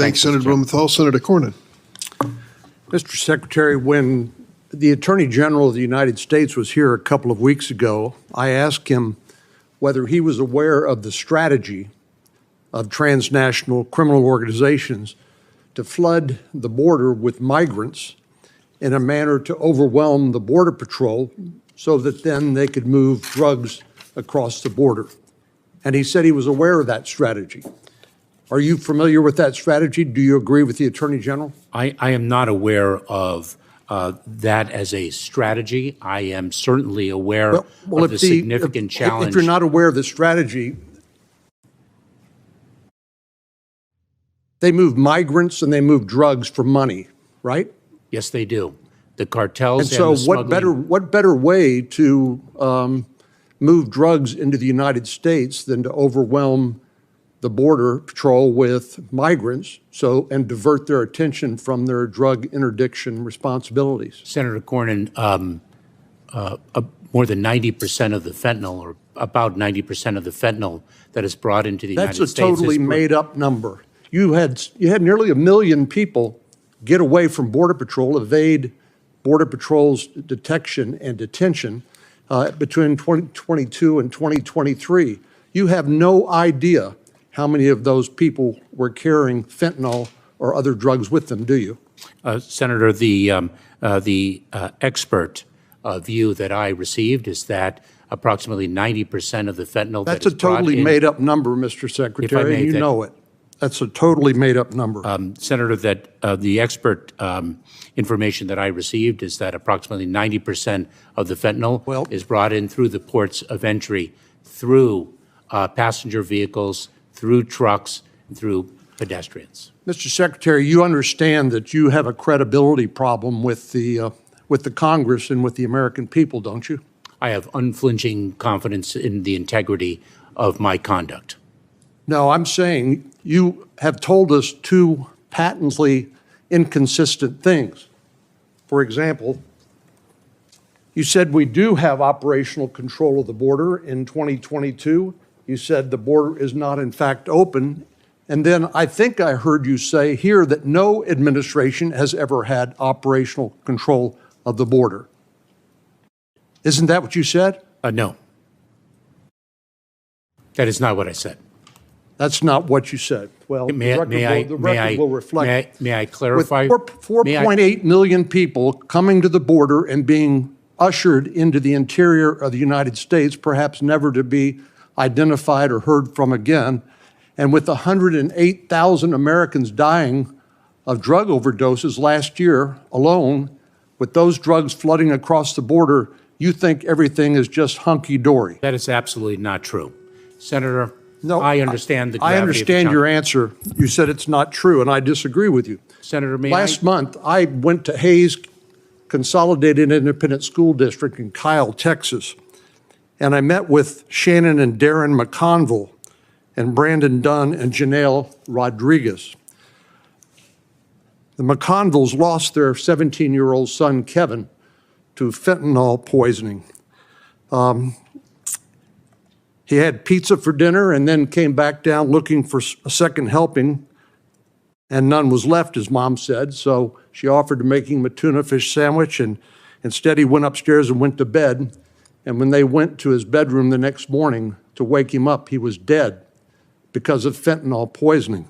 Thanks, Mr. Senator Chairman. Blumenthal. Senator Cornyn. Mr. Secretary, when the Attorney General of the United States was here a couple of weeks ago, I asked him whether he was aware of the strategy of transnational criminal organizations to flood the border with migrants in a manner to overwhelm the Border Patrol so that then they could move drugs across the border. And he said he was aware of that strategy. Are you familiar with that strategy? Do you agree with the Attorney General? I am not aware of that as a strategy. I am certainly aware of the significant challenge. If you're not aware of the strategy, they move migrants and they move drugs for money, right? Yes, they do. The cartels And so the smuggling. what better way to move drugs into the United States than to overwhelm the Border Patrol with migrants and divert their attention from their drug interdiction responsibilities? Senator Cornyn, more than 90% of the fentanyl, or about 90% of the fentanyl that is brought into the United States. That's a totally made-up number. You had nearly 1 million people get away from Border Patrol, evade Border Patrol's detection and detention between 2022 and 2023. You have no idea how many of those people were carrying fentanyl or other drugs with them, do you? Senator, the expert view that I received is that approximately 90% of the fentanyl That's that is a totally brought in, made-up number, Mr. Secretary, and you know it. That's a totally made-up number. Senator, that the expert information that I received is that approximately 90% of the fentanyl is brought in through the ports of entry, through passenger vehicles, through trucks, and through pedestrians. Mr. Secretary, you understand that you have a credibility problem with the Congress and with the American people, don't you? I have unflinching confidence in the integrity of my conduct. No, I'm saying you have told us two patently inconsistent things. For example, you said we do have operational control of the border in 2022. You said the border is not in fact open. And then I think I heard you say here that no administration has ever had operational control of the border. Isn't that what you said? No. That is not what I said. That's not what you said. Well, May I will reflect. May I clarify? With 4.8 million people coming to the border and being ushered into the interior of the United States, perhaps never to be identified or heard from again, and with 108,000 Americans dying of drug overdoses last year alone, with those drugs flooding across the border, you think everything is just hunky-dory. That is absolutely not true. Senator, no, I understand the gravity I understand your answer. You said it's not true, and I disagree with you. Senator, Last month, I went to Hayes Consolidated Independent School District in Kyle, Texas, and I met with Shannon and Darren McConville and Brandon Dunn and Janelle Rodriguez. The McConvilles lost their 17-year-old son, Kevin, to fentanyl poisoning. He had pizza for dinner and then came back down looking for a second helping, and none was left, his mom said. So she offered to make him a tuna fish sandwich, and instead he went upstairs and went to bed. And when they went to his bedroom the next morning to wake him up, he was dead because of fentanyl poisoning.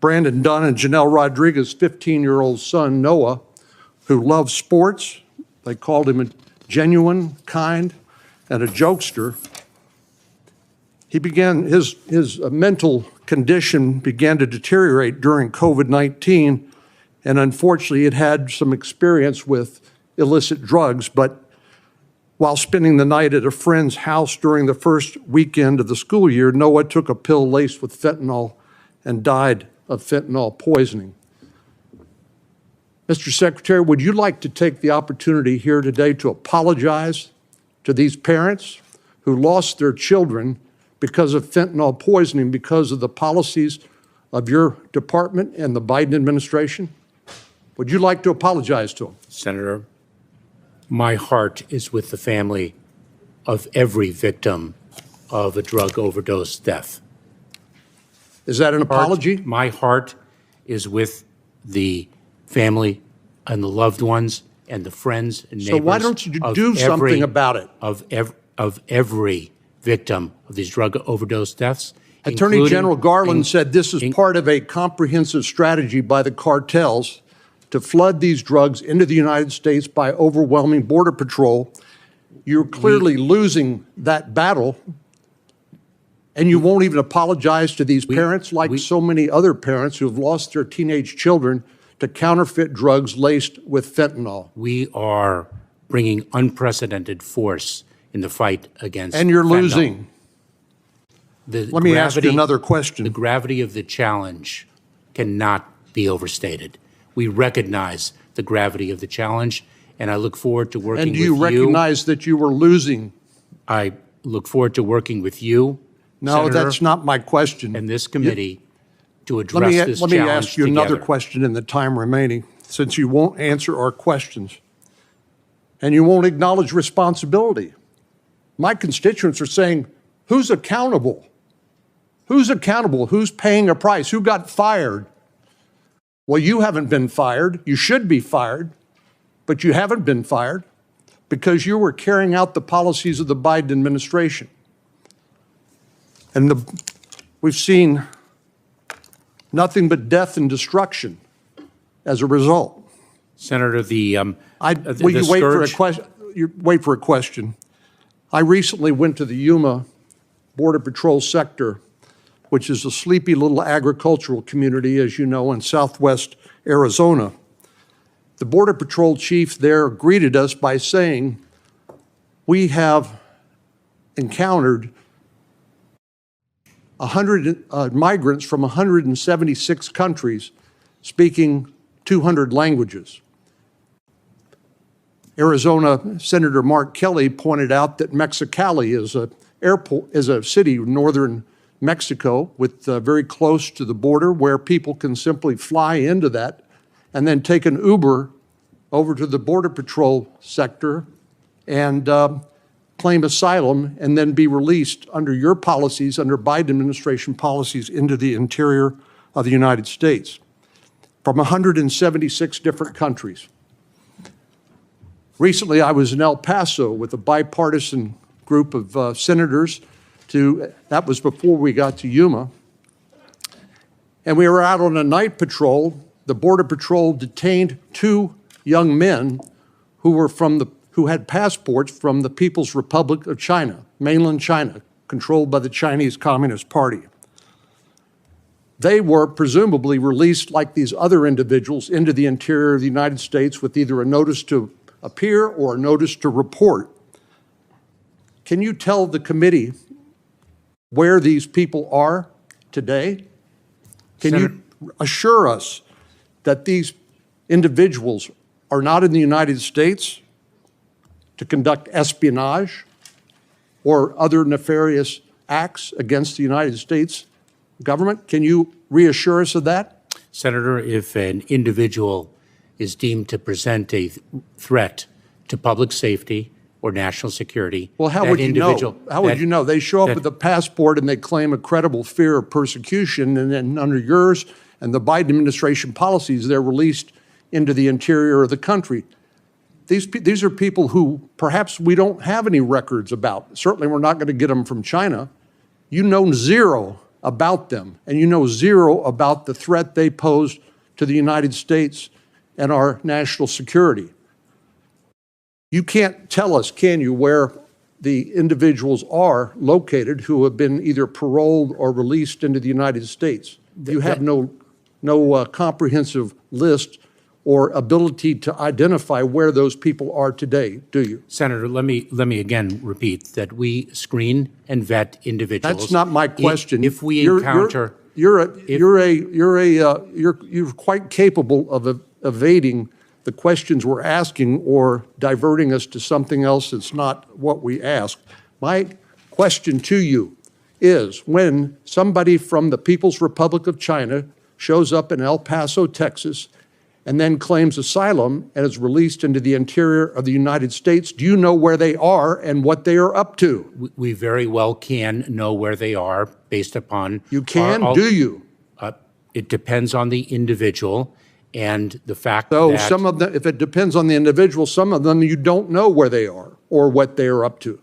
Brandon Dunn and Janelle Rodriguez's 15-year-old son, Noah, who loved sports, they called him a genuine, kind, and a jokester. His mental condition began to deteriorate during COVID-19, and unfortunately it had some experience with illicit drugs, but while spending the night at a friend's house during the first weekend of the school year, Noah took a pill laced with fentanyl and died of fentanyl poisoning. Mr. Secretary, would you like to take the opportunity here today to apologize to these parents who lost their children because of fentanyl poisoning because of the policies of your department and the Biden administration? Would you like to apologize to them? Senator, my heart is with the family of every victim of a drug overdose death. Is that an apology? My heart is with the family and the loved ones and the friends and neighbors. So why don't you do something about it? Of every victim of these drug overdose deaths. Attorney General Garland said this is part of a comprehensive strategy by the cartels to flood these drugs into the United States by overwhelming Border Patrol. You're clearly losing that battle, and you won't even apologize to these parents like so many other parents who have lost their teenage children to counterfeit drugs laced with fentanyl. We are bringing unprecedented force in the fight against And you're fentanyl. losing. Let me ask you another question. The gravity of the challenge cannot be overstated. We recognize the gravity of the challenge, and I look forward to working with you. And do you recognize that you were losing? I look forward to working with you, No, Senator, that's not my question. and this committee to address Let this me challenge ask you another together. question in the time remaining, since you won't answer our questions and you won't acknowledge responsibility. My constituents are saying, who's accountable? Who's accountable? Who's paying a price? Who got fired? Well, you haven't been fired. You should be fired, but you haven't been fired because you were carrying out the policies of the Biden administration. And we've seen nothing but death and destruction as a result. Senator, Will you wait for a question? Wait for a question. I recently went to the Yuma Border Patrol sector, which is a sleepy little agricultural community, as you know, in southwest Arizona. The Border Patrol chief there greeted us by saying, we have encountered 100 migrants from 176 countries speaking 200 languages. Arizona Senator Mark Kelly pointed out that Mexicali is a city in northern Mexico with very close to the border where people can simply fly into that and then take an Uber over to the Border Patrol sector and claim asylum and then be released under your policies, under Biden administration policies, into the interior of the United States from 176 different countries. Recently, I was in El Paso with a bipartisan group of senators that was before we got to Yuma. And we were out on a night patrol. The Border Patrol detained 2 young men who had passports from the People's Republic of China, mainland China, controlled by the Chinese Communist Party. They were presumably released like these other individuals into the interior of the United States with either a notice to appear or a notice to report. Can you tell the committee where these people are today? Can you assure us that these individuals are not in the United States to conduct espionage or other nefarious acts against the United States government? Can you reassure us of that? Senator, if an individual is deemed to present a threat to public safety or national security, well, how would you know? How would you know? They show up with a passport and they claim a credible fear of persecution, and then under yours and the Biden administration policies, they're released into the interior of the country. These are people who perhaps we don't have any records about. Certainly, we're not going to get them from China. You know zero about them, and you know zero about the threat they pose to the United States and our national security. You can't tell us, can you, where the individuals are located who have been either paroled or released into the United States. You have no comprehensive list or ability to identify where those people are today, do you? Senator, let me again repeat that we screen and vet individuals. That's not my question. If we encounter, you're quite capable of evading the questions we're asking or diverting us to something else that's not what we ask. My question to you is, when somebody from the People's Republic of China shows up in El Paso, Texas, and then claims asylum and is released into the interior of the United States, do you know where they are and what they are up to? We very well can know where they are based upon. You can? Do you? It depends on the individual and the fact So that some of them, if it depends on the individual, some of them you don't know where they are or what they are up to.